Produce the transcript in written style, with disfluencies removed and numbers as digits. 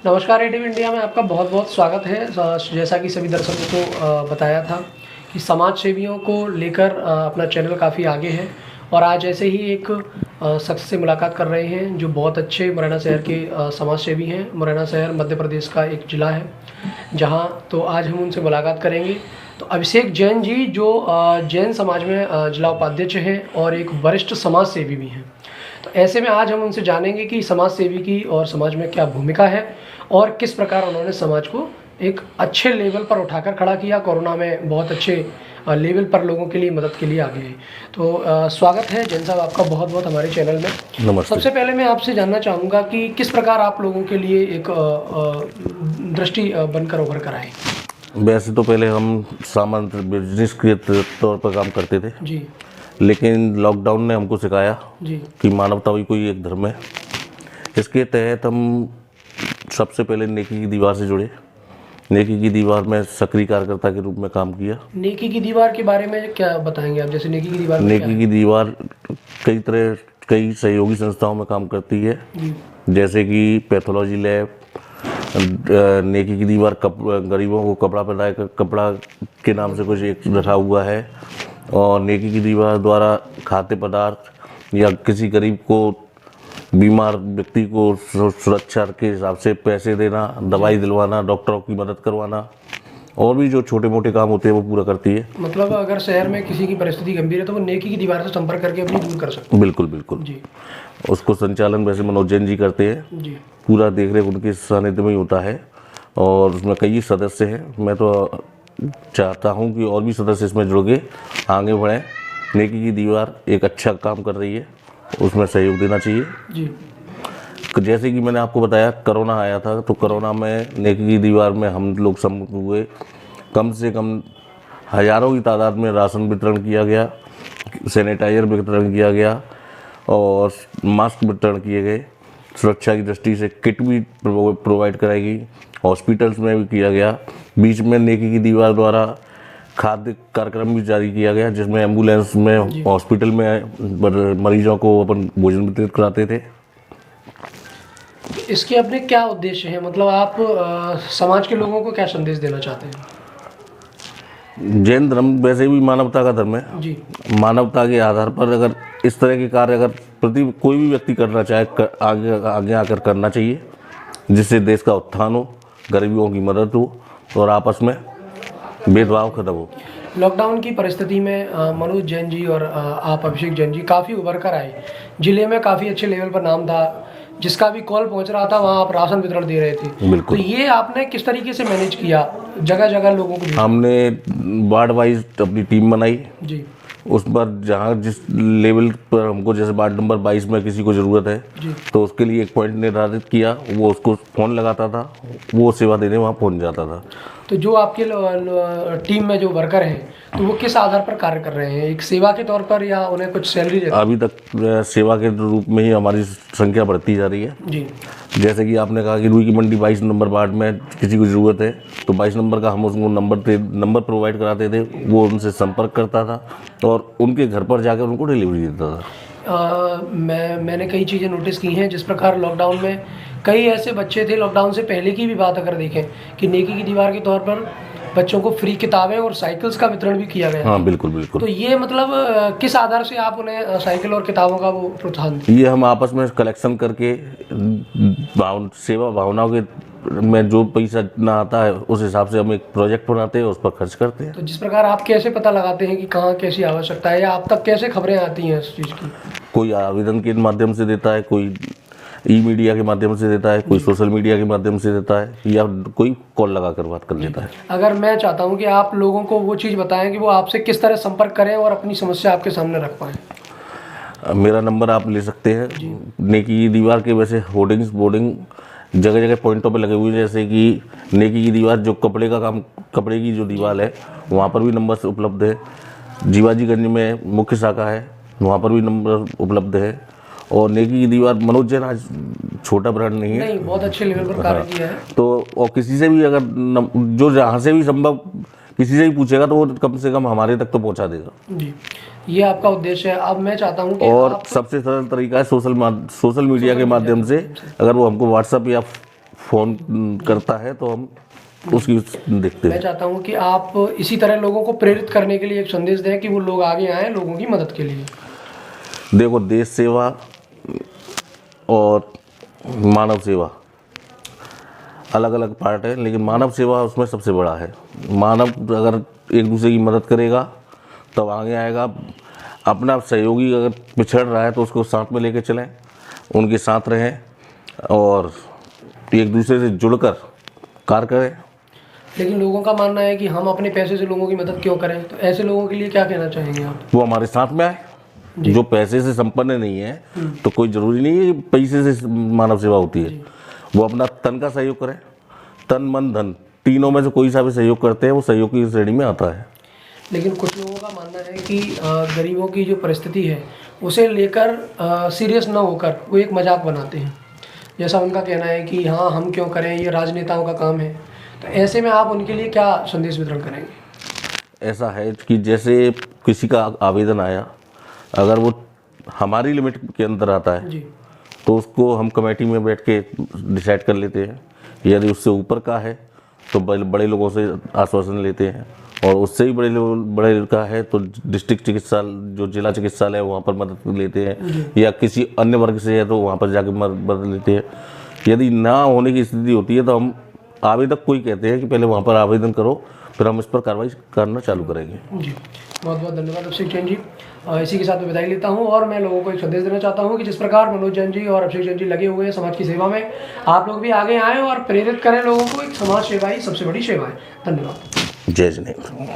नमस्कार, ATV India में आपका बहुत बहुत स्वागत है। जैसा कि सभी दर्शकों को बताया था कि समाज सेवियों को लेकर अपना चैनल काफ़ी आगे है और आज ऐसे ही एक शख्स से मुलाकात कर रहे हैं जो बहुत अच्छे मुरैना शहर के समाज सेवी हैं। मुरैना शहर मध्य प्रदेश का एक ज़िला है जहां तो आज हम उनसे मुलाकात करेंगे। तो अभिषेक जैन जी जो जैन समाज में जिला उपाध्यक्ष हैं और एक वरिष्ठ समाज सेवी भी हैं। तो ऐसे में आज हम उनसे जानेंगे कि समाज सेवी की और समाज में क्या भूमिका है और किस प्रकार उन्होंने समाज को एक अच्छे लेवल पर उठाकर खड़ा किया। कोरोना में बहुत अच्छे लेवल पर लोगों के लिए मदद के लिए आगे हैं। तो स्वागत है जैन साहब आपका बहुत बहुत हमारे चैनल में। नमस्ते। सबसे पहले मैं आपसे जानना चाहूँगा कि किस प्रकार आप लोगों के लिए एक दृष्टि बनकर उभर कर आए। वैसे तो पहले हम सामान्य बिजनेस के तौर पर काम करते थे जी लेकिन लॉकडाउन ने हमको सिखाया जी कि मानवता भी कोई एक धर्म है। इसके तहत हम सबसे पहले नेकी की दीवार से जुड़े। नेकी की दीवार में सक्रिय कार्यकर्ता के रूप में काम किया। नेकी की दीवार के बारे में क्या बताएंगे आप? जैसे नेकी की दीवार में क्या नेकी की दीवार कई सहयोगी संस्थाओं में काम करती है, जी जैसे कि पैथोलॉजी लैब। नेकी की दीवार गरीबों को कपड़ा पहनाकर कपड़ा के नाम से कुछ एक रखा हुआ है और नेकी की दीवार द्वारा खाद्य पदार्थ या किसी गरीब को बीमार व्यक्ति को सुरक्षा के हिसाब से पैसे देना, दवाई दिलवाना, डॉक्टरों की मदद करवाना और भी जो छोटे मोटे काम होते हैं वो पूरा करती है। मतलब अगर शहर में किसी की परिस्थिति गंभीर है तो वो नेकी की दीवार से संपर्क करके अपनी दूर कर सकते बिल्कुल बिल्कुल। जी उसको संचालन वैसे मनोज जैन जी करते हैं। जी पूरा देखरेख उनके सानिध्य में ही होता है और उसमें कई सदस्य हैं। मैं तो चाहता हूं कि और भी सदस्य इसमें जुड़ के आगे बढ़ें। नेकी की दीवार एक अच्छा काम कर रही है, उसमें सहयोग देना चाहिए। जी जैसे कि मैंने आपको बताया कोरोना आया था तो कोरोना में नेकी की दीवार में हम लोग सम्मिलित हुए। कम से कम हज़ारों की तादाद में राशन वितरण किया गया, सैनिटाइजर वितरण किया गया और मास्क वितरण किए गए। सुरक्षा की दृष्टि से किट भी प्रोवाइड कराई गई, हॉस्पिटल्स में भी किया गया। बीच में नेकी की दीवार द्वारा खाद्य कार्यक्रम भी जारी किया गया जिसमें एम्बुलेंस में हॉस्पिटल में मरीजों को अपन भोजन वितरित कराते थे। इसके अपने क्या उद्देश्य है? मतलब आप समाज के लोगों को क्या संदेश देना चाहते हैं? जैन धर्म वैसे भी मानवता का धर्म है। जी मानवता के आधार पर अगर इस तरह के कार्य अगर प्रति कोई भी व्यक्ति करना चाहे आगे आकर करना चाहिए, जिससे देश का उत्थान हो, गरीबों की मदद हो और आपस में भेदभाव खत्म हो। लॉकडाउन की परिस्थिति में मनोज जैन जी और आप अभिषेक जैन जी काफ़ी उभर कर आए। जिले में काफ़ी अच्छे लेवल पर नाम था, जिसका भी कॉल पहुंच रहा था वहां आप राशन वितरण दे रहे थे। बिल्कुल। तो ये आपने किस तरीके से मैनेज किया? जगह जगह लोगों को हमने वार्ड वाइज अपनी टीम बनाई। जी उस पर जहाँ जिस लेवल पर हमको, जैसे वार्ड नंबर 22 में किसी को ज़रूरत है जी तो उसके लिए एक पॉइंट निर्धारित किया, वो उसको फ़ोन लगाता था, वो सेवा देने वहाँ पहुँच जाता था। तो जो आपके टीम में जो वर्कर हैं तो वो किस आधार पर कार्य कर रहे हैं? एक सेवा के तौर पर या उन्हें कुछ सैलरी देते अभी तक सेवा के रूप में ही हमारी संख्या बढ़ती जा रही है। हैं? जी जैसे कि आपने कहा कि रुई की मंडी 22 नंबर वार्ड में किसी को ज़रूरत है तो 22 नंबर का हम उसको नंबर प्रोवाइड कराते थे, वो उनसे संपर्क करता था और उनके घर पर जाकर उनको डिलीवरी देता था। मैंने कई चीज़ें नोटिस की हैं। जिस प्रकार लॉकडाउन में कई ऐसे बच्चे थे, लॉकडाउन से पहले की भी बात अगर देखें कि नेकी की दीवार के तौर पर बच्चों को फ्री किताबें और साइकिल्स का वितरण भी किया गया। हाँ बिल्कुल बिल्कुल। तो ये मतलब किस आधार से आप उन्हें साइकिल और किताबों का वो प्रोत्साहन दें? ये हम आपस में कलेक्शन करके सेवा भावनाओं के में जो पैसा ना आता है उस हिसाब से हम एक प्रोजेक्ट बनाते हैं, उस पर खर्च करते हैं। तो जिस प्रकार आप कैसे पता लगाते हैं कि कहाँ कैसी आवश्यकता है या आप तक कैसे खबरें आती हैं इस चीज़ की? कोई आवेदन के माध्यम से देता है, कोई ई मीडिया के माध्यम से देता है, कोई सोशल मीडिया के माध्यम से देता है या कोई कॉल लगा कर बात कर लेता है। अगर मैं चाहता हूँ कि आप लोगों को वो चीज़ बताएं कि वो आपसे किस तरह संपर्क करें और अपनी समस्या आपके सामने रख पाएँ। मेरा नंबर आप ले सकते हैं। नेकी की दीवार के वैसे होर्डिंग्स बोर्डिंग जगह जगह पॉइंटों पे लगे हुए हैं, जैसे कि नेकी की दीवार जो कपड़े का काम, कपड़े की जो दीवार है वहाँ पर भी नंबर उपलब्ध है। जीवाजीगंज में मुख्य शाखा है, वहाँ पर भी नंबर उपलब्ध है। और नेकी की दीवार मनोज जैन आज छोटा ब्रांड नहीं है, नहीं, बहुत अच्छे लेवल पर कार्य किया है। तो और किसी से भी अगर जो जहाँ से भी संभव किसी से भी पूछेगा तो वो कम से कम हमारे तक तो पहुँचा देगा। जी, ये आपका उद्देश्य है। अब मैं चाहता हूँ कि और सबसे सरल तरीका है सोशल मीडिया के माध्यम से। अगर वो हमको व्हाट्सएप या फ़ोन करता है तो हम उसकी देखते मैं हैं। चाहता हूँ कि आप इसी तरह लोगों को प्रेरित करने के लिए एक संदेश दें कि वो लोग आगे आएँ लोगों की मदद के लिए। देखो, देश सेवा और मानव सेवा अलग अलग पार्ट है, लेकिन मानव सेवा उसमें सबसे बड़ा है। मानव अगर एक दूसरे की मदद करेगा तब आगे आएगा। अपना सहयोगी अगर पिछड़ रहा है तो उसको साथ में लेके चलें, उनके साथ रहें और एक दूसरे से जुड़कर कार्य करें। लेकिन लोगों का मानना है कि हम अपने पैसे से लोगों की मदद क्यों करें, तो ऐसे लोगों के लिए क्या कहना चाहेंगे आप? वो हमारे साथ में आए। जो पैसे से संपन्न नहीं है तो कोई ज़रूरी नहीं है कि पैसे से मानव सेवा होती है। वो अपना तन का सहयोग करें, तन मन धन तीनों में से कोई सा भी सहयोग करते हैं वो सहयोग की श्रेणी में आता है। लेकिन कुछ लोगों का मानना है कि गरीबों की जो परिस्थिति है उसे लेकर सीरियस ना होकर वो एक मजाक बनाते हैं। जैसा उनका कहना है कि हाँ हम क्यों करें, ये राजनेताओं का काम है। तो ऐसे में आप उनके लिए क्या संदेश वितरण करेंगे? ऐसा है कि जैसे किसी का आवेदन आया, अगर वो हमारी लिमिट के अंदर आता है जी तो उसको हम कमेटी में बैठ के डिसाइड कर लेते हैं। यदि उससे ऊपर का है तो बड़े लोगों से आश्वासन लेते हैं, और उससे ही बड़े का है तो डिस्ट्रिक्ट चिकित्सालय जो जिला चिकित्सालय है वहाँ पर मदद लेते हैं, या किसी अन्य वर्ग से है तो वहाँ पर जाके मदद लेते हैं। यदि ना होने की स्थिति होती है तो हम आवेदक को ही कहते हैं कि पहले वहाँ पर आवेदन करो, फिर हम इस पर कार्रवाई करना चालू करेंगे। जी, बहुत बहुत धन्यवाद अभिषेक जैन जी। इसी के साथ मैं विदाई लेता हूं और मैं लोगों को एक संदेश देना चाहता हूं कि जिस प्रकार मनोज जैन जी और अभिषेक जैन जी लगे हुए हैं समाज की सेवा में, आप लोग भी आगे आएँ और प्रेरित करें लोगों को। एक समाज सेवा ही सबसे बड़ी सेवा है। धन्यवाद। जय जिनेन्द्र।